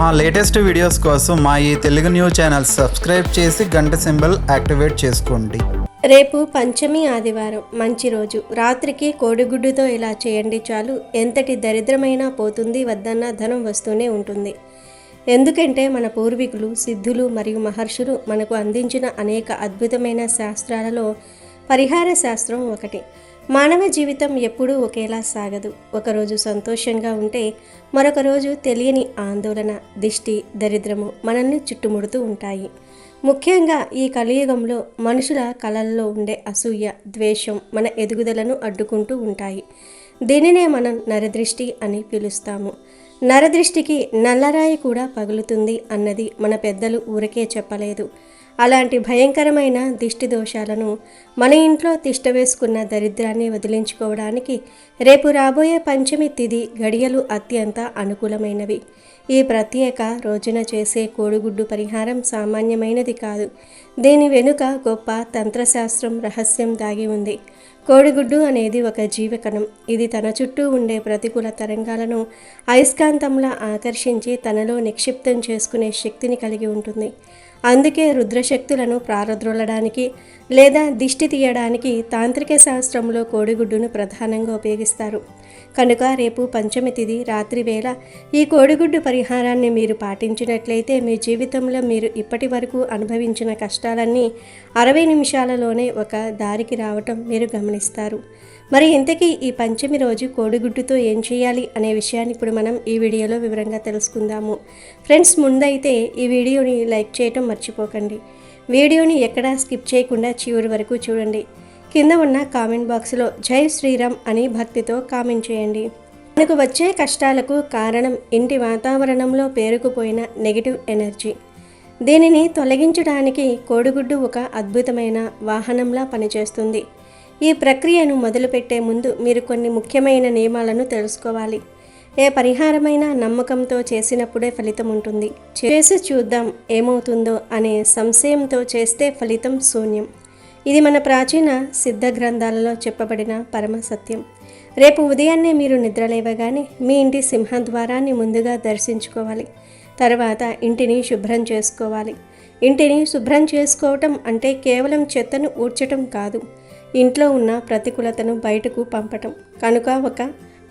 మా latest videos కోసం మా ఈ తెలుగు న్యూస్ ఛానల్ సబ్స్క్రైబ్ చేసి గంట సింబల్ యాక్టివేట్ చేసుకోండి. రేపు పంచమి ఆదివారం, మంచి రోజు. రాత్రికి కోడిగుడ్డుతో ఇలా చేయండి చాలు, ఎంతటి దరిద్రమైనా పోతుంది, వద్దన్న ధనం వస్తూనే ఉంటుంది. ఎందుకంటే మన పూర్వీకులు, సిద్ధులు మరియు మహర్షులు మనకు అందించిన అనేక అద్భుతమైన శాస్త్రాలలో పరిహార శాస్త్రం ఒకటి. మానవ జీవితం ఎప్పుడూ ఒకేలా సాగదు. ఒకరోజు సంతోషంగా ఉంటే మరొక రోజు తెలియని ఆందోళన, దిష్టి, దరిద్రము మనల్ని చుట్టుముడుతూ ఉంటాయి. ముఖ్యంగా ఈ కలియుగంలో మనుషుల కళల్లో ఉండే అసూయ, ద్వేషం మన ఎదుగుదలను అడ్డుకుంటూ ఉంటాయి. దీనినే మనం నరదృష్టి అని పిలుస్తాము. నరదృష్టికి నల్లరాయి కూడా పగులుతుంది అన్నది మన పెద్దలు ఊరికే చెప్పలేదు. అలాంటి భయంకరమైన దిష్టి దోషాలను మన ఇంట్లో తిష్టవేసుకున్న దరిద్రాన్ని వదిలించుకోవడానికి రేపు రాబోయే పంచమి తిథి గడియలు అత్యంత అనుకూలమైనవి. ఈ ప్రత్యేక రోజున చేసే కోడిగుడ్డు పరిహారం సామాన్యమైనది కాదు. దీని వెనుక గొప్ప తంత్రశాస్త్రం, రహస్యం దాగి ఉంది. కోడిగుడ్డు అనేది ఒక జీవకణం. ఇది తన చుట్టూ ఉండే ప్రతికూల తరంగాలను అయస్కాంతంలా ఆకర్షించి తనలో నిక్షిప్తం చేసుకునే శక్తిని కలిగి ఉంటుంది. అందుకే రుద్రశక్తులను ప్రారద్రోలడానికి లేదా దిష్టి తీయడానికి తాంత్రిక శాస్త్రంలో కోడిగుడ్డును ప్రధానంగా ఉపయోగిస్తారు. కనుక రేపు పంచమి తిథి రాత్రి వేళ ఈ కోడిగుడ్డు పరిహారాన్ని మీరు పాటించినట్లయితే మీ జీవితంలో మీరు ఇప్పటి వరకు అనుభవించిన కష్టాలన్నీ 60 నిమిషాలలోనే ఒక దారికి రావటం మీరు గమనిస్తారు. మరి ఇంతకీ ఈ పంచమి రోజు కోడిగుడ్డుతో ఏం చేయాలి అనే విషయాన్ని ఇప్పుడు మనం ఈ వీడియోలో వివరంగా తెలుసుకుందాము. ఫ్రెండ్స్, ముందైతే ఈ వీడియోని లైక్ చేయటం మర్చిపోకండి. వీడియోని ఎక్కడా స్కిప్ చేయకుండా చివరి వరకు చూడండి. కింద ఉన్న కామెంట్ బాక్స్లో జై శ్రీరామ్ అని భక్తితో కామెంట్ చేయండి. మనకు వచ్చే కష్టాలకు కారణం ఇంటి వాతావరణంలో పేరుకుపోయిన నెగిటివ్ ఎనర్జీ. దీనిని తొలగించడానికి కోడిగుడ్డు ఒక అద్భుతమైన వాహనంలా పనిచేస్తుంది. ఈ ప్రక్రియను మొదలుపెట్టే ముందు మీరు కొన్ని ముఖ్యమైన నియమాలను తెలుసుకోవాలి. ఏ పరిహారమైనా నమ్మకంతో చేసినప్పుడే ఫలితం ఉంటుంది. చేసి చూద్దాం ఏమవుతుందో అనే సంశయంతో చేస్తే ఫలితం శూన్యం. ఇది మన ప్రాచీన సిద్ధ గ్రంథాలలో చెప్పబడిన పరమ సత్యం. రేపు ఉదయాన్నే మీరు నిద్రలేవగానే మీ ఇంటి సింహద్వారాన్ని ముందుగా దర్శించుకోవాలి. తర్వాత ఇంటిని శుభ్రం చేసుకోవాలి. ఇంటిని శుభ్రం చేసుకోవటం అంటే కేవలం చెత్తను ఊడ్చటం కాదు, ఇంట్లో ఉన్న ప్రతికూలతను బయటకు పంపటం. కనుక ఒక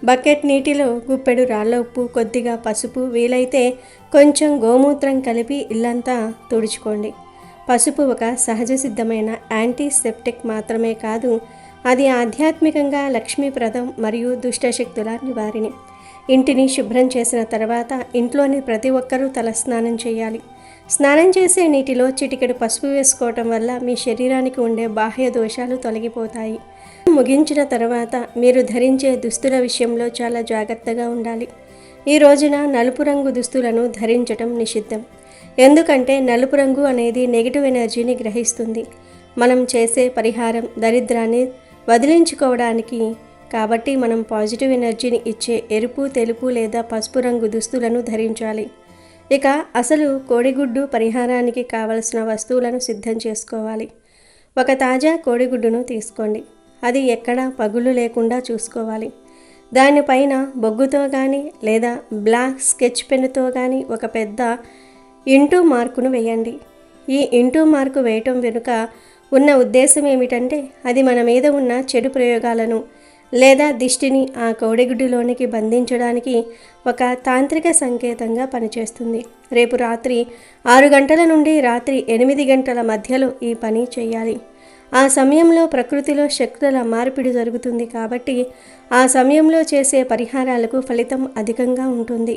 బకెట్ నీటిలో గుప్పెడు రాళ్ళ ఉప్పు, కొద్దిగా పసుపు, వీలైతే కొంచెం గోమూత్రం కలిపి ఇల్లంతా తుడుచుకోండి. పసుపు ఒక సహజ సిద్ధమైన యాంటీసెప్టిక్ మాత్రమే కాదు, అది ఆధ్యాత్మికంగా లక్ష్మీప్రదం మరియు దుష్టశక్తుల నివారిణి. ఇంటిని శుభ్రం చేసిన తర్వాత ఇంట్లోని ప్రతి ఒక్కరూ తలస్నానం చేయాలి. స్నానం చేసే నీటిలో చిటికెడు పసుపు వేసుకోవటం వల్ల మీ శరీరానికి ఉండే బాహ్య దోషాలు తొలగిపోతాయి. ముగించిన తర్వాత మీరు ధరించే దుస్తుల విషయంలో చాలా జాగ్రత్తగా ఉండాలి. ఈ రోజున నలుపు రంగు దుస్తులను ధరించటం నిషిద్ధం. ఎందుకంటే నలుపు రంగు అనేది నెగిటివ్ ఎనర్జీని గ్రహిస్తుంది. మనం చేసే పరిహారం దరిద్రాన్ని వదిలించుకోవడానికి కాబట్టి మనం పాజిటివ్ ఎనర్జీని ఇచ్చే ఎరుపు, తెలుపు లేదా పసుపు రంగు దుస్తులను ధరించాలి. ఇక అసలు కోడిగుడ్డు పరిహారానికి కావలసిన వస్తువులను సిద్ధం చేసుకోవాలి. ఒక తాజా కోడిగుడ్డును తీసుకోండి. అది ఎక్కడా పగులు లేకుండా చూసుకోవాలి. దానిపైన బొగ్గుతో కానీ లేదా బ్లాక్ స్కెచ్ పెన్నుతో కానీ ఒక పెద్ద ఇంటూ మార్కును వేయండి. ఈ ఇంటూ మార్కు వేయటం వెనుక ఉన్న ఉద్దేశం ఏమిటంటే అది మన మీద ఉన్న చెడు ప్రయోగాలను లేదా దిష్టిని ఆ కోడిగుడ్డులోనికి బంధించడానికి ఒక తాంత్రిక సంకేతంగా పనిచేస్తుంది. రేపు రాత్రి 6 గంటల నుండి రాత్రి 8 గంటల మధ్యలో ఈ పని చేయాలి. ఆ సమయంలో ప్రకృతిలో శక్తుల మార్పిడి జరుగుతుంది కాబట్టి ఆ సమయంలో చేసే పరిహారాలకు ఫలితం అధికంగా ఉంటుంది.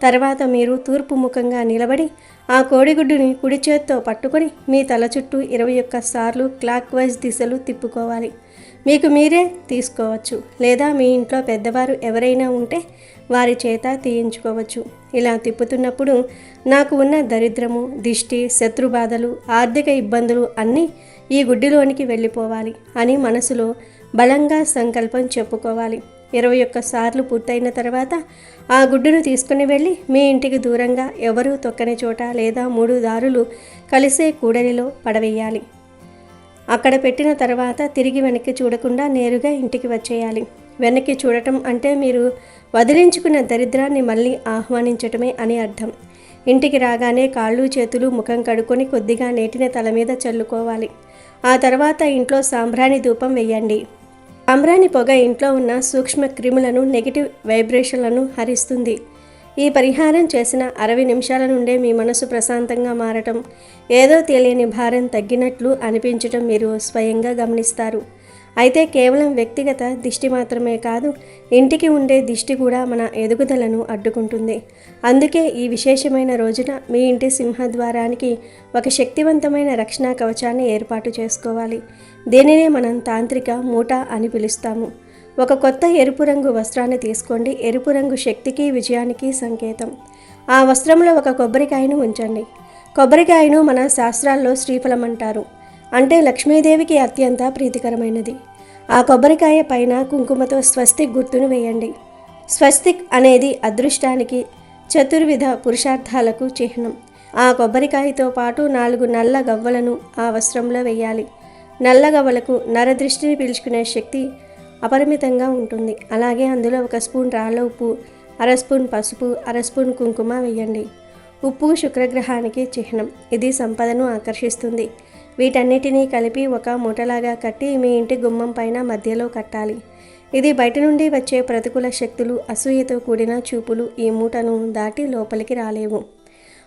తర్వాత మీరు తూర్పు ముఖంగా నిలబడి ఆ కోడిగుడ్డుని కుడి చేత్తో పట్టుకొని మీ తల చుట్టూ 21 సార్లు క్లాక్ వైజ్ దిశలు తిప్పుకోవాలి. మీకు మీరే తీసుకోవచ్చు లేదా మీ ఇంట్లో పెద్దవారు ఎవరైనా ఉంటే వారి చేత తీయించుకోవచ్చు. ఇలా తిప్పుతున్నప్పుడు నాకు ఉన్న దరిద్రము, దిష్టి, శత్రుబాధలు, ఆర్థిక ఇబ్బందులు అన్నీ ఈ గుడ్డిలోనికి వెళ్ళిపోవాలి అని మనసులో బలంగా సంకల్పం చెప్పుకోవాలి. 21 సార్లు పూర్తయిన తర్వాత ఆ గుడ్డును తీసుకుని వెళ్ళి మీ ఇంటికి దూరంగా ఎవరూ తొక్కని చోట లేదా 3 దారులు కలిసే కూడలిలో పడవేయాలి. అక్కడ పెట్టిన తర్వాత తిరిగి వెనక్కి చూడకుండా నేరుగా ఇంటికి వచ్చేయాలి. వెనక్కి చూడటం అంటే మీరు వదిలించుకున్న దరిద్రాన్ని మళ్ళీ ఆహ్వానించటమే అని అర్థం. ఇంటికి రాగానే కాళ్ళు చేతులు ముఖం కడుక్కొని కొద్దిగా నీటిని తల మీద చల్లుకోవాలి. ఆ తర్వాత ఇంట్లో సాంబ్రాణి ధూపం వేయండి. సాంబ్రాణి పొగ ఇంట్లో ఉన్న సూక్ష్మ క్రిములను, నెగిటివ్ వైబ్రేషన్లను హరిస్తుంది. ఈ పరిహారం చేసిన 60 నిమిషాల నుండే మీ మనసు ప్రశాంతంగా మారటం, ఏదో తెలియని భారం తగ్గినట్లు అనిపించటం మీరు స్వయంగా గమనిస్తారు. అయితే కేవలం వ్యక్తిగత దిష్టి మాత్రమే కాదు, ఇంటికి ఉండే దిష్టి కూడా మన ఎదుగుదలను అడ్డుకుంటుంది. అందుకే ఈ విశేషమైన రోజున మీ ఇంటి సింహద్వారానికి ఒక శక్తివంతమైన రక్షణ కవచాన్ని ఏర్పాటు చేసుకోవాలి. దీనినే మనం తాంత్రిక మూట అని పిలుస్తాము. ఒక కొత్త ఎరుపు రంగు వస్త్రాన్ని తీసుకోండి. ఎరుపు రంగు శక్తికి, విజయానికి సంకేతం. ఆ వస్త్రంలో ఒక కొబ్బరికాయను ఉంచండి. కొబ్బరికాయను మన శాస్త్రాల్లో శ్రీఫలం అంటారు. అంటే లక్ష్మీదేవికి అత్యంత ప్రీతికరమైనది. ఆ కొబ్బరికాయ పైన కుంకుమతో స్వస్తిక్ గుర్తును వేయండి. స్వస్తిక్ అనేది అదృష్టానికి, చతుర్విధ పురుషార్థాలకు చిహ్నం. ఆ కొబ్బరికాయతో పాటు 4 నల్ల గవ్వలను ఆ వస్త్రంలో వేయాలి. నల్ల గవ్వలకు నరదృష్టిని పీల్చుకునే శక్తి అపరిమితంగా ఉంటుంది. అలాగే అందులో 1 స్పూన్ రాళ్ళ ఉప్పు, 1/2 స్పూన్ పసుపు, 1/2 స్పూన్ కుంకుమ వేయండి. ఉప్పు శుక్రగ్రహానికి చిహ్నం. ఇది సంపదను ఆకర్షిస్తుంది. వీటన్నిటినీ కలిపి ఒక మూటలాగా కట్టి మీ ఇంటి గుమ్మం పైన మధ్యలో కట్టాలి. ఇది బయట నుండి వచ్చే ప్రతికూల శక్తులు, అసూయతో కూడిన చూపులు ఈ మూటను దాటి లోపలికి రాలేవు.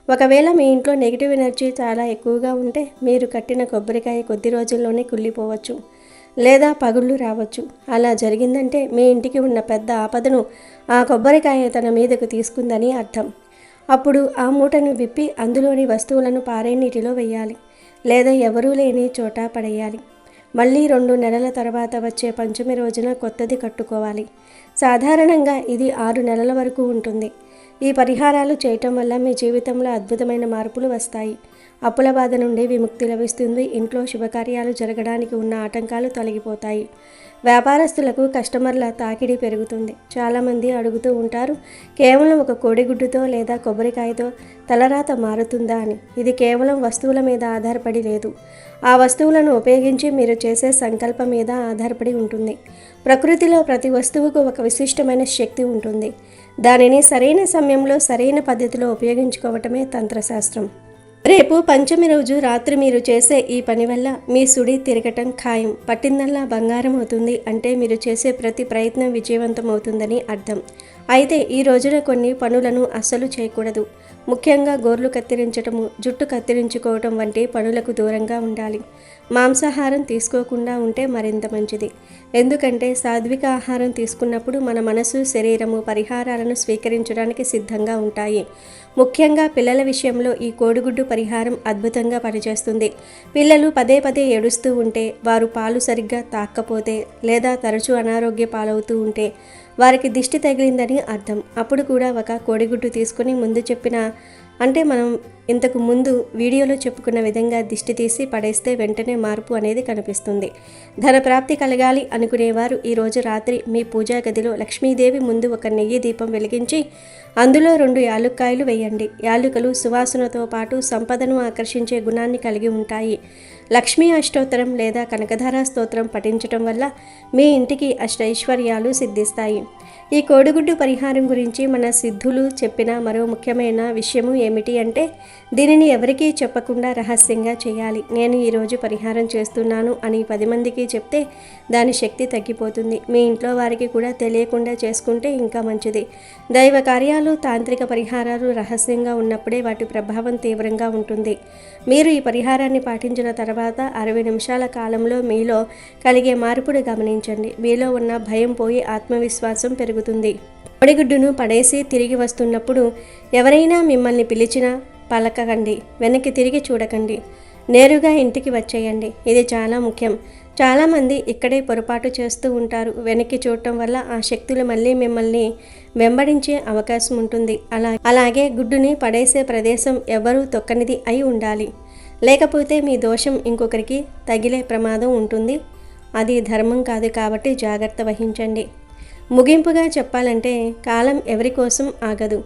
ఒకవేళ మీ ఇంట్లో నెగిటివ్ ఎనర్జీ చాలా ఎక్కువగా ఉంటే మీరు కట్టిన కొబ్బరికాయ కొద్ది రోజుల్లోనే కుళ్ళిపోవచ్చు, లేదా పగుళ్ళు రావచ్చు. అలా జరిగిందంటే మీ ఇంటికి ఉన్న పెద్ద ఆపదను ఆ కొబ్బరికాయ తన మీదకు తీసుకుందని అర్థం. అప్పుడు ఆ మూటను విప్పి అందులోని వస్తువులను పారే నీటిలో వేయాలి, లేదా ఎవరూ లేని చోట పడేయాలి. మళ్ళీ 2 నెలల తర్వాత వచ్చే పంచమి రోజున కొత్తది కట్టుకోవాలి. సాధారణంగా ఇది 6 నెలల వరకు ఉంటుంది. ఈ పరిహారాలు చేయటం వల్ల మీ జీవితంలో అద్భుతమైన మార్పులు వస్తాయి. అప్పుల బాధ నుండి విముక్తి లభిస్తుంది. ఇంట్లో శుభకార్యాలు జరగడానికి ఉన్న ఆటంకాలు తొలగిపోతాయి. వ్యాపారస్తులకు కస్టమర్ల తాకిడి పెరుగుతుంది. చాలామంది అడుగుతూ ఉంటారు, కేవలం ఒక కోడిగుడ్డుతో లేదా కొబ్బరికాయతో తలరాత మారుతుందా అని. ఇది కేవలం వస్తువుల మీద ఆధారపడి లేదు. ఆ వస్తువులను ఉపయోగించి మీరు చేసే సంకల్పం మీద ఆధారపడి ఉంటుంది. ప్రకృతిలో ప్రతి వస్తువుకు ఒక విశిష్టమైన శక్తి ఉంటుంది. దానిని సరైన సమయంలో సరైన పద్ధతిలో ఉపయోగించుకోవటమే తంత్రశాస్త్రం. రేపు పంచమి రోజు రాత్రి మీరు చేసే ఈ పని వల్ల మీ సుడి తిరగటం ఖాయం. పట్టిందల్లా బంగారం అవుతుంది అంటే మీరు చేసే ప్రతి ప్రయత్నం విజయవంతం అవుతుందని అర్థం. అయితే ఈ రోజున కొన్ని పనులను అస్సలు చేయకూడదు. ముఖ్యంగా గోర్లు కత్తిరించటము, జుట్టు కత్తిరించుకోవటం వంటి పనులకు దూరంగా ఉండాలి. మాంసాహారం తీసుకోకుండా ఉంటే మరింత మంచిది. ఎందుకంటే సాత్విక ఆహారం తీసుకున్నప్పుడు మన మనసు, శరీరము పరిహారాలను స్వీకరించడానికి సిద్ధంగా ఉంటాయి. ముఖ్యంగా పిల్లల విషయంలో ఈ కోడిగుడ్డు పరిహారం అద్భుతంగా పనిచేస్తుంది. పిల్లలు పదే పదే ఏడుస్తూ ఉంటే, వారు పాలు సరిగ్గా తాక్కపోతే, లేదా తరచూ అనారోగ్య పాలవుతూ ఉంటే వారికి దిష్టి తగిలిందని అర్థం. అప్పుడు కూడా ఒక కోడిగుడ్డు తీసుకుని ముందు చెప్పిన మనం ఇంతకు ముందు వీడియోలో చెప్పుకున్న విధంగా దిష్టి తీసి పడేస్తే వెంటనే మార్పు అనేది కనిపిస్తుంది. ధన ప్రాప్తి కలగాలి అనుకునేవారు ఈరోజు రాత్రి మీ పూజా గదిలో లక్ష్మీదేవి ముందు ఒక నెయ్యి దీపం వెలిగించి అందులో 2 యాలుక్కాయలు వేయండి. యాలుకలు సువాసనతో పాటు సంపదను ఆకర్షించే గుణాన్ని కలిగి ఉంటాయి. లక్ష్మీ అష్టోత్తరం లేదా కనకధార స్తోత్రం పఠించటం వల్ల మీ ఇంటికి అష్టైశ్వర్యాలు సిద్ధిస్తాయి. ఈ కోడిగుడ్డు పరిహారం గురించి మన సిద్ధులు చెప్పిన మరో ముఖ్యమైన విషయము ఏమిటి అంటే, దీనిని ఎవరికీ చెప్పకుండా రహస్యంగా చేయాలి. నేను ఈరోజు పరిహారం చేస్తున్నాను అని 10 మందికి చెప్తే దాని శక్తి తగ్గిపోతుంది. మీ ఇంట్లో వారికి కూడా తెలియకుండా చేసుకుంటే ఇంకా మంచిది. దైవ కార్యాలు, తాంత్రిక పరిహారాలు రహస్యంగా ఉన్నప్పుడే వాటి ప్రభావం తీవ్రంగా ఉంటుంది. మీరు ఈ పరిహారాన్ని పాటించిన తర్వాత 60 నిమిషాల కాలంలో మీలో కలిగే మార్పును గమనించండి. మీలో ఉన్న భయం పోయి ఆత్మవిశ్వాసం పెరుగుతుంది. కోడిగుడ్డును పడేసి తిరిగి వస్తున్నప్పుడు ఎవరైనా మిమ్మల్ని పిలిచినా పలకకండి, వెనక్కి తిరిగి చూడకండి, నేరుగా ఇంటికి వచ్చేయండి. ఇది చాలా ముఖ్యం. చాలామంది ఇక్కడే పొరపాటు చేస్తూ ఉంటారు. వెనక్కి చూడటం వల్ల ఆ శక్తులు మళ్ళీ మిమ్మల్ని వెంబడించే అవకాశం ఉంటుంది. అలాగే గుడ్డుని పడేసే ప్రదేశం ఎవరూ తొక్కనిది అయి ఉండాలి. లేకపోతే మీ దోషం ఇంకొకరికి తగిలే ప్రమాదం ఉంటుంది. అది ధర్మం కాదు కాబట్టి జాగ్రత్త వహించండి. ముగింపుగా చెప్పాలంటే కాలం ఎవరి కోసం ఆగదు.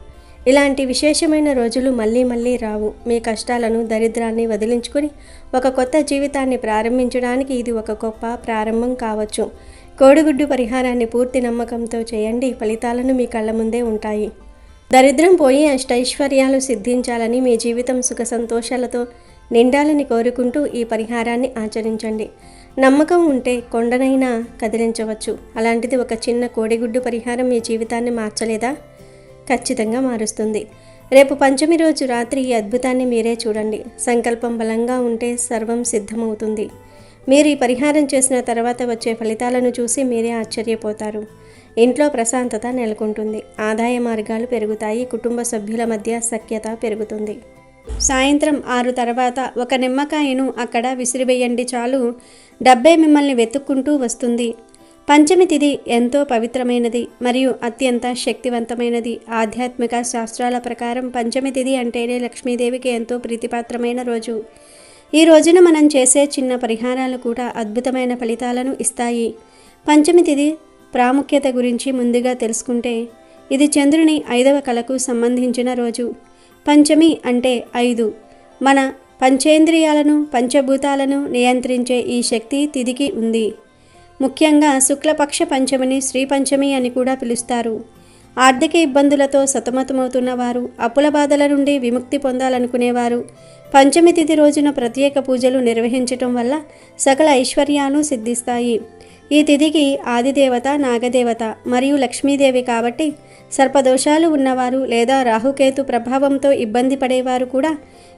ఇలాంటి విశేషమైన రోజులు మళ్ళీ మళ్ళీ రావు. మీ కష్టాలను, దరిద్రాన్ని వదిలించుకొని ఒక కొత్త జీవితాన్ని ప్రారంభించడానికి ఇది ఒక గొప్ప ప్రారంభం కావచ్చు. కోడిగుడ్డు పరిహారాన్ని పూర్తి నమ్మకంతో చేయండి. ఫలితాలను మీ కళ్ళ ముందే ఉంటాయి. దరిద్రం పోయి అష్టైశ్వర్యాలు సిద్ధించాలని, మీ జీవితం సుఖ సంతోషాలతో నిండాలని కోరుకుంటూ ఈ పరిహారాన్ని ఆచరించండి. నమ్మకం ఉంటే కొండనైనా కదిలించవచ్చు. అలాంటిది ఒక చిన్న కోడిగుడ్డు పరిహారం మీ జీవితాన్ని మార్చలేదా? ఖచ్చితంగా మారుస్తుంది. రేపు పంచమి రోజు రాత్రి ఈ అద్భుతాన్ని మీరే చూడండి. సంకల్పం బలంగా ఉంటే సర్వం సిద్ధమవుతుంది. మీరు ఈ పరిహారం చేసిన తర్వాత వచ్చే ఫలితాలను చూసి మీరే ఆశ్చర్యపోతారు. ఇంట్లో ప్రశాంతత నెలకొంటుంది, ఆదాయ మార్గాలు పెరుగుతాయి, కుటుంబ సభ్యుల మధ్య సఖ్యత పెరుగుతుంది. సాయంత్రం 6 తర్వాత ఒక నిమ్మకాయను అక్కడ విసిరివేయండి చాలు. డబ్బే మిమ్మల్ని వెతుక్కుంటూ వస్తుంది. పంచమి తిథి ఎంతో పవిత్రమైనది మరియు అత్యంత శక్తివంతమైనది. ఆధ్యాత్మిక శాస్త్రాల ప్రకారం పంచమి తిథి అంటేనే లక్ష్మీదేవికి ఎంతో ప్రీతిపాత్రమైన రోజు. ఈ రోజున మనం చేసే చిన్న పరిహారాలు కూడా అద్భుతమైన ఫలితాలను ఇస్తాయి. పంచమి తిథి ప్రాముఖ్యత గురించి ముందుగా తెలుసుకుంటే, ఇది చంద్రుని 5వ కళకు సంబంధించిన రోజు. పంచమి అంటే 5. మన పంచేంద్రియాలను, పంచభూతాలను నియంత్రించే ఈ శక్తి తిథికి ఉంది. ముఖ్యంగా శుక్లపక్ష పంచమిని శ్రీ పంచమి అని కూడా పిలుస్తారు. ఆర్థిక ఇబ్బందులతో సతమతమవుతున్న వారు, అప్పుల బాధల నుండి విముక్తి పొందాలనుకునేవారు పంచమి తిథి రోజున ప్రత్యేక పూజలు నిర్వహించటం వల్ల సకల ఐశ్వర్యాలు సిద్ధిస్తాయి. ఈ తిథికి ఆదిదేవత నాగదేవత మరియు లక్ష్మీదేవి కాబట్టి సర్పదోషాలు ఉన్నవారు లేదా రాహుకేతు ప్రభావంతో ఇబ్బంది పడేవారు కూడా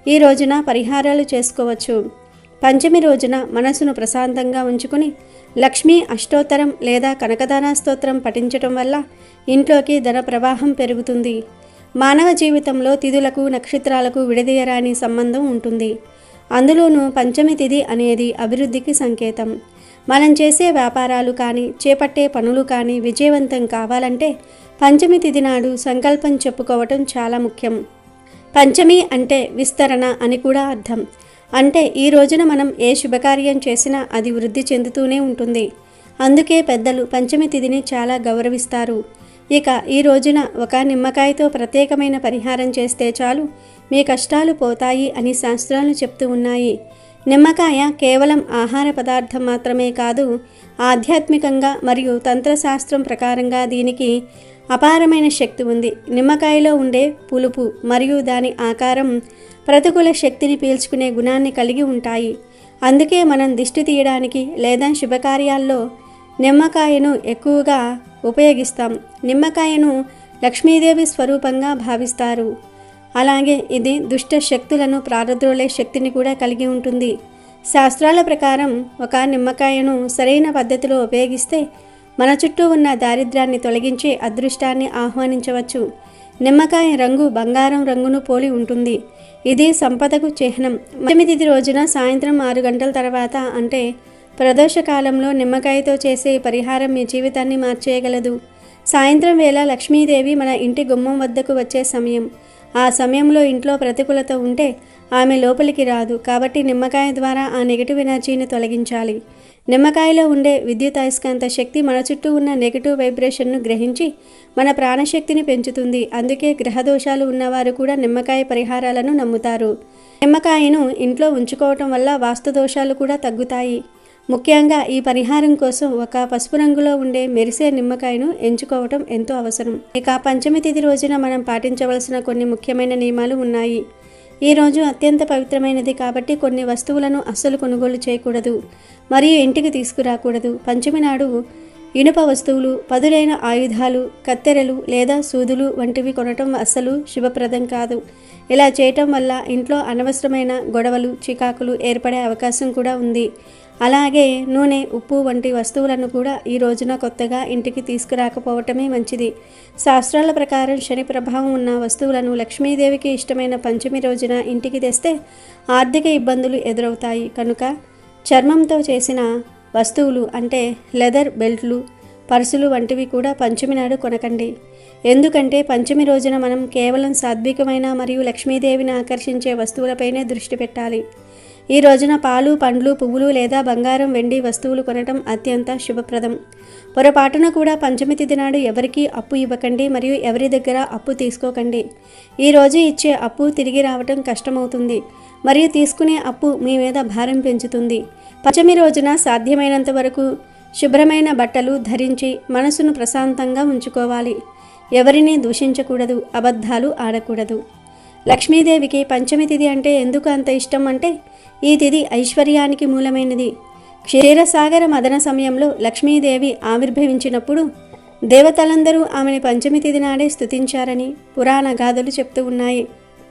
ఈ రోజున పరిహారాలు చేసుకోవచ్చు. పంచమి రోజున మనసును ప్రశాంతంగా ఉంచుకుని లక్ష్మీ అష్టోత్తరం లేదా కనకదాన స్తోత్రం పఠించటం వల్ల ఇంట్లోకి ధన ప్రవాహం పెరుగుతుంది. మానవ జీవితంలో తిథులకు, నక్షత్రాలకు విడదీయరాని సంబంధం ఉంటుంది. అందులోనూ పంచమి తిథి అనేది అభివృద్ధికి సంకేతం. మనం చేసే వ్యాపారాలు కానీ, చేపట్టే పనులు కానీ విజయవంతం కావాలంటే పంచమి తిథి నాడు సంకల్పం చెప్పుకోవటం చాలా ముఖ్యం. పంచమి అంటే విస్తరణ అని కూడా అర్థం. అంటే ఈ రోజున మనం ఏ శుభకార్యం చేసినా అది వృద్ధి చెందుతూనే ఉంటుంది. అందుకే పెద్దలు పంచమి తిథిని చాలా గౌరవిస్తారు. ఇక ఈ రోజున ఒక నిమ్మకాయతో ప్రత్యేకమైన పరిహారం చేస్తే చాలు, మీ కష్టాలు పోతాయి అని శాస్త్రాలు చెప్తూ ఉన్నాయి. నిమ్మకాయ కేవలం ఆహార పదార్థం మాత్రమే కాదు, ఆధ్యాత్మికంగా మరియు తంత్రశాస్త్రం ప్రకారంగా దీనికి అపారమైన శక్తి ఉంది. నిమ్మకాయలో ఉండే పులుపు మరియు దాని ఆకారం ప్రతికూల శక్తిని పీల్చుకునే గుణాన్ని కలిగి ఉంటాయి. అందుకే మనం దిష్టి తీయడానికి లేదా శుభకార్యాల్లో నిమ్మకాయను ఎక్కువగా ఉపయోగిస్తాం. నిమ్మకాయను లక్ష్మీదేవి స్వరూపంగా భావిస్తారు. అలాగే ఇది దుష్ట శక్తులను ప్రారద్రోలే శక్తిని కూడా కలిగి ఉంటుంది. శాస్త్రాల ప్రకారం ఒక నిమ్మకాయను సరైన పద్ధతిలో ఉపయోగిస్తే మన చుట్టూ ఉన్న దారిద్ర్యాన్ని తొలగించి అదృష్టాన్ని ఆహ్వానించవచ్చు. నిమ్మకాయ రంగు బంగారం రంగును పోలి ఉంటుంది. ఇది సంపదకు చిహ్నం. పంచమి తిథి రోజున సాయంత్రం 6 గంటల తర్వాత అంటే ప్రదోష కాలంలో నిమ్మకాయతో చేసే పరిహారం మీ జీవితాన్ని మార్చేయగలదు. సాయంత్రం వేళ లక్ష్మీదేవి మన ఇంటి గుమ్మం వద్దకు వచ్చే సమయం. ఆ సమయంలో ఇంట్లో ప్రతికూలత ఉంటే ఆమె లోపలికి రాదు. కాబట్టి నిమ్మకాయ ద్వారా ఆ నెగిటివ్ ఎనర్జీని తొలగించాలి. నిమ్మకాయలో ఉండే విద్యుత్ అయస్కాంత శక్తి మన చుట్టూ ఉన్న నెగిటివ్ వైబ్రేషన్ను గ్రహించి మన ప్రాణశక్తిని పెంచుతుంది. అందుకే గ్రహదోషాలు ఉన్నవారు కూడా నిమ్మకాయ పరిహారాలను నమ్ముతారు. నిమ్మకాయను ఇంట్లో ఉంచుకోవటం వల్ల వాస్తు దోషాలు కూడా తగ్గుతాయి. ముఖ్యంగా ఈ పరిహారం కోసం ఒక పసుపు రంగులో ఉండే మెరిసే నిమ్మకాయను ఎంచుకోవటం ఎంతో అవసరం. ఇక పంచమి తిథి రోజున మనం పాటించవలసిన కొన్ని ముఖ్యమైన నియమాలు ఉన్నాయి. ఈ రోజు అత్యంత పవిత్రమైనది కాబట్టి కొన్ని వస్తువులను అస్సలు కొనుగోలు చేయకూడదు మరియు ఇంటికి తీసుకురాకూడదు. పంచమి నాడు ఇనుప వస్తువులు, పదులైన ఆయుధాలు, కత్తెరలు లేదా సూదులు వంటివి కొనటం అస్సలు శుభప్రదం కాదు. ఇలా చేయటం వల్ల ఇంట్లో అనవసరమైన గొడవలు, చికాకులు ఏర్పడే అవకాశం కూడా ఉంది. అలాగే నూనె, ఉప్పు వంటి వస్తువులను కూడా ఈ రోజున కొత్తగా ఇంటికి తీసుకురాకపోవటమే మంచిది. శాస్త్రాల ప్రకారం శని ప్రభావం ఉన్న వస్తువులను లక్ష్మీదేవికి ఇష్టమైన పంచమి రోజున ఇంటికి తెస్తే ఆర్థిక ఇబ్బందులు ఎదురవుతాయి. కనుక చర్మంతో చేసిన వస్తువులు అంటే లెదర్ బెల్ట్లు, పర్సులు వంటివి కూడా పంచమి నాడు కొనకండి. ఎందుకంటే పంచమి రోజున మనం కేవలం సాత్వికమైన మరియు లక్ష్మీదేవిని ఆకర్షించే వస్తువులపైనే దృష్టి పెట్టాలి. ఈ రోజున పాలు, పండ్లు, పువ్వులు లేదా బంగారం, వెండి వస్తువులు కొనటం అత్యంత శుభప్రదం. పొరపాటున కూడా పంచమి తిథి నాడు ఎవరికీ అప్పు ఇవ్వకండి మరియు ఎవరి దగ్గర అప్పు తీసుకోకండి. ఈ రోజు ఇచ్చే అప్పు తిరిగి రావటం కష్టమవుతుంది మరియు తీసుకునే అప్పు మీ మీద భారం పెంచుతుంది. పంచమి రోజున సాధ్యమైనంత వరకు శుభ్రమైన బట్టలు ధరించి మనసును ప్రశాంతంగా ఉంచుకోవాలి. ఎవరినీ దూషించకూడదు, అబద్ధాలు ఆడకూడదు. లక్ష్మీదేవికి పంచమి తిథి అంటే ఎందుకు అంత ఇష్టం అంటే ఈ తిథి ఐశ్వర్యానికి మూలమైనది. క్షీరసాగర మదన సమయంలో లక్ష్మీదేవి ఆవిర్భవించినప్పుడు దేవతలందరూ ఆమెను పంచమి తిథి నాడే స్తుతించారని పురాణ గాథలు చెప్తూ ఉన్నాయి.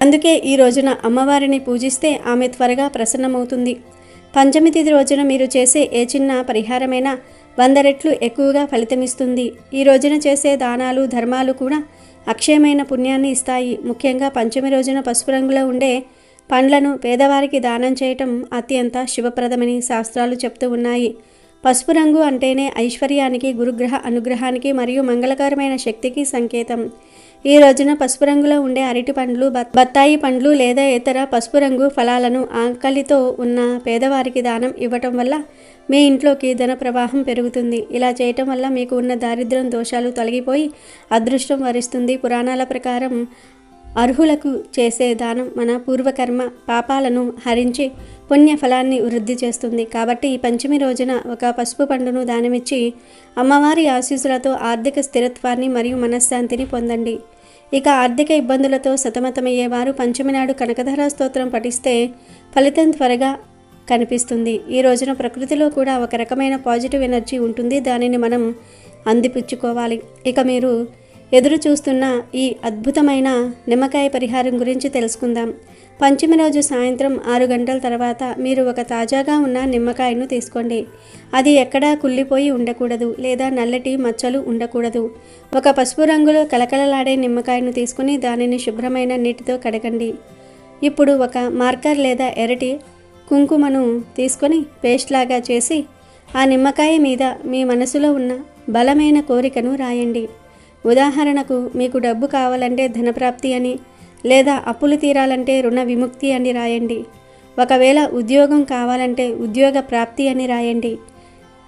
అందుకే ఈ రోజున అమ్మవారిని పూజిస్తే ఆమె త్వరగా ప్రసన్నమవుతుంది. పంచమి తిథి రోజున మీరు చేసే ఏ చిన్న పరిహారమైనా 100 రెట్లు ఎక్కువగా ఫలితమిస్తుంది. ఈ రోజున చేసే దానాలు ధర్మాలు కూడా అక్షయమైన పుణ్యాన్ని ఇస్తాయి. ముఖ్యంగా పంచమి రోజున పసుపు రంగులో ఉండే పండ్లను పేదవారికి దానం చేయటం అత్యంత శుభప్రదమని శాస్త్రాలు చెప్తూ ఉన్నాయి. పసుపు రంగు అంటేనే ఐశ్వర్యానికి, గురుగ్రహ అనుగ్రహానికి మరియు మంగళకరమైన శక్తికి సంకేతం. ఈ రోజున పసుపు రంగులో ఉండే అరటి పండ్లు, బత్తాయి పండ్లు లేదా ఇతర పసుపు రంగు ఫలాలను ఆకలితో ఉన్న పేదవారికి దానం ఇవ్వటం వల్ల మీ ఇంట్లోకి ధన ప్రవాహం పెరుగుతుంది. ఇలా చేయటం వల్ల మీకు ఉన్న దారిద్ర్యం దోషాలు తొలగిపోయి అదృష్టం వరిస్తుంది. పురాణాల ప్రకారం అర్హులకు చేసే దానం మన పూర్వకర్మ పాపాలను హరించి పుణ్య ఫలాన్ని వృద్ధి చేస్తుంది. కాబట్టి ఈ పంచమి రోజున ఒక పసుపు పండును దానమిచ్చి అమ్మవారి ఆశీస్సులతో ఆర్థిక స్థిరత్వాన్ని మరియు మనశ్శాంతిని పొందండి. ఇక ఆర్థిక ఇబ్బందులతో సతమతమయ్యేవారు పంచమి నాడు కనకధార స్తోత్రం పఠిస్తే ఫలితం త్వరగా కనిపిస్తుంది. ఈ రోజున ప్రకృతిలో కూడా ఒక రకమైన పాజిటివ్ ఎనర్జీ ఉంటుంది. దానిని మనం అందిపుచ్చుకోవాలి. ఇక మీరు ఎదురు చూస్తున్న ఈ అద్భుతమైన నిమ్మకాయ పరిహారం గురించి తెలుసుకుందాం. పంచమి రోజు సాయంత్రం 6 గంటల తర్వాత మీరు ఒక తాజాగా ఉన్న నిమ్మకాయను తీసుకోండి. అది ఎక్కడా కుళ్ళిపోయి ఉండకూడదు లేదా నల్లటి మచ్చలు ఉండకూడదు. ఒక పసుపు రంగులో కలకలలాడే నిమ్మకాయను తీసుకుని దానిని శుభ్రమైన నీటితో కడగండి. ఇప్పుడు ఒక మార్కర్ లేదా ఎర్రటి కుంకుమను తీసుకొని పేస్ట్ లాగా చేసి ఆ నిమ్మకాయ మీద మీ మనసులో ఉన్న బలమైన కోరికను రాయండి. ఉదాహరణకు మీకు డబ్బు కావాలంటే ధనప్రాప్తి అని, లేదా అప్పులు తీరాలంటే రుణ విముక్తి అని రాయండి. ఒకవేళ ఉద్యోగం కావాలంటే ఉద్యోగ ప్రాప్తి అని రాయండి.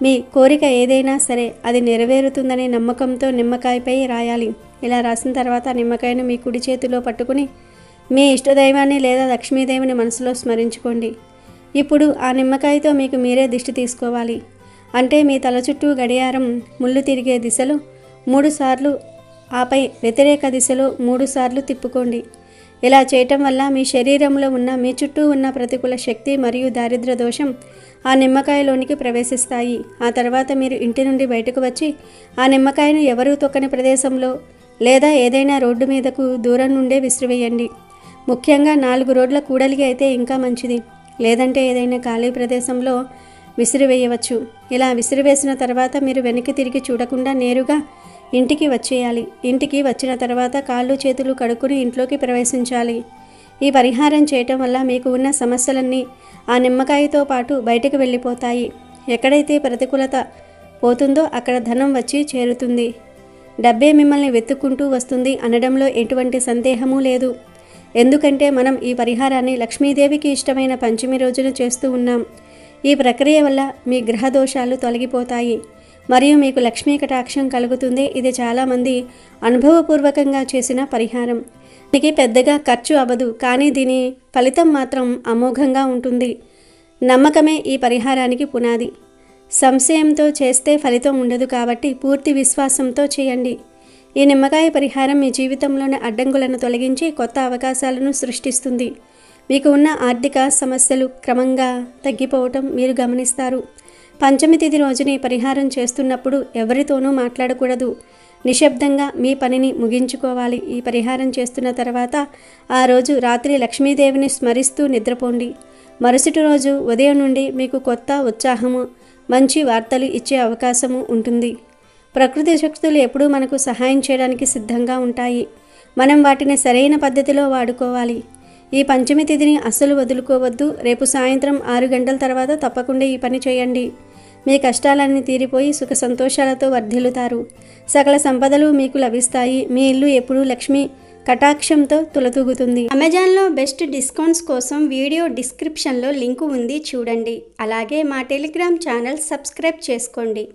మీ కోరిక ఏదైనా సరే అది నెరవేరుతుందనే నమ్మకంతో నిమ్మకాయపై రాయాలి. ఇలా రాసిన తర్వాత నిమ్మకాయను మీ కుడి చేతిలో పట్టుకుని మీ ఇష్టదైవాన్ని లేదా లక్ష్మీదేవిని మనసులో స్మరించుకోండి. ఇప్పుడు ఆ నిమ్మకాయతో మీకు మీరే దిష్టి తీసుకోవాలి. అంటే మీ తల చుట్టూ గడియారం ముళ్ళు తిరిగే దిశలో 3 సార్లు, ఆపై వ్యతిరేక దిశలో 3 సార్లు తిప్పుకోండి. ఇలా చేయటం వల్ల మీ శరీరంలో ఉన్న మీ చుట్టూ ఉన్న ప్రతికూల శక్తి మరియు దారిద్ర్య దోషం ఆ నిమ్మకాయలోనికి ప్రవేశిస్తాయి. ఆ తర్వాత మీరు ఇంటి నుండి బయటకు వచ్చి ఆ నిమ్మకాయను ఎవరూ తొక్కని ప్రదేశంలో లేదా ఏదైనా రోడ్డు మీదకు దూరం నుండే విసిరివేయండి. ముఖ్యంగా 4 రోడ్ల కూడలికి అయితే ఇంకా మంచిది. లేదంటే ఏదైనా ఖాళీ ప్రదేశంలో విసిరివేయవచ్చు. ఇలా విసిరివేసిన తర్వాత మీరు వెనక్కి తిరిగి చూడకుండా నేరుగా ఇంటికి వచ్చేయాలి. ఇంటికి వచ్చిన తర్వాత కాళ్ళు చేతులు కడుక్కుని ఇంట్లోకి ప్రవేశించాలి. ఈ పరిహారం చేయటం వల్ల మీకు ఉన్న సమస్యలన్నీ ఆ నిమ్మకాయతో పాటు బయటకు వెళ్ళిపోతాయి. ఎక్కడైతే ప్రతికూలత పోతుందో అక్కడ ధనం వచ్చి చేరుతుంది. డబ్బే మిమ్మల్ని వెతుక్కుంటూ వస్తుంది అనడంలో ఎటువంటి సందేహమూ లేదు. ఎందుకంటే మనం ఈ పరిహారాన్ని లక్ష్మీదేవికి ఇష్టమైన పంచమి రోజున చేస్తూ ఉన్నాం. ఈ ప్రక్రియ వల్ల మీ గ్రహ దోషాలు తొలగిపోతాయి మరియు మీకు లక్ష్మీ కటాక్షం కలుగుతుంది. ఇది చాలామంది అనుభవపూర్వకంగా చేసిన పరిహారం. దీనికి పెద్దగా ఖర్చు అవ్వదు, కానీ దీని ఫలితం మాత్రం అమోఘంగా ఉంటుంది. నమ్మకమే ఈ పరిహారానికి పునాది. సంశయంతో చేస్తే ఫలితం ఉండదు, కాబట్టి పూర్తి విశ్వాసంతో చేయండి. ఈ నిమ్మకాయ పరిహారం మీ జీవితంలోని అడ్డంకులను తొలగించి కొత్త అవకాశాలను సృష్టిస్తుంది. మీకు ఉన్న ఆర్థిక సమస్యలు క్రమంగా తగ్గిపోవటం మీరు గమనిస్తారు. పంచమి తిథి రోజుని పరిహారం చేస్తున్నప్పుడు ఎవరితోనూ మాట్లాడకూడదు. నిశ్శబ్దంగా మీ పనిని ముగించుకోవాలి. ఈ పరిహారం చేస్తున్న తర్వాత ఆ రోజు రాత్రి లక్ష్మీదేవిని స్మరిస్తూ నిద్రపోండి. మరుసటి రోజు ఉదయం నుండి మీకు కొత్త ఉత్సాహము, మంచి వార్తలు ఇచ్చే అవకాశము ఉంటుంది. ప్రకృతి శక్తులు ఎప్పుడూ మనకు సహాయం చేయడానికి సిద్ధంగా ఉంటాయి. మనం వాటిని సరైన పద్ధతిలో వాడుకోవాలి. ఈ పంచమి తిథిని అస్సలు వదులుకోవద్దు. రేపు సాయంత్రం 6 గంటల తర్వాత తప్పకుండా ఈ పని చేయండి. మీ కష్టాలన్నీ తీరిపోయి సుఖ సంతోషాలతో వర్ధిల్లుతారు. సకల సంపదలు మీకు లభిస్తాయి. మీ ఇల్లు ఎప్పుడూ లక్ష్మి కటాక్షంతో తులతూగుతుంది. అమెజాన్లో బెస్ట్ డిస్కౌంట్స్ కోసం వీడియో డిస్క్రిప్షన్లో లింకు ఉంది, చూడండి. అలాగే మా టెలిగ్రామ్ ఛానల్ సబ్స్క్రైబ్ చేసుకోండి.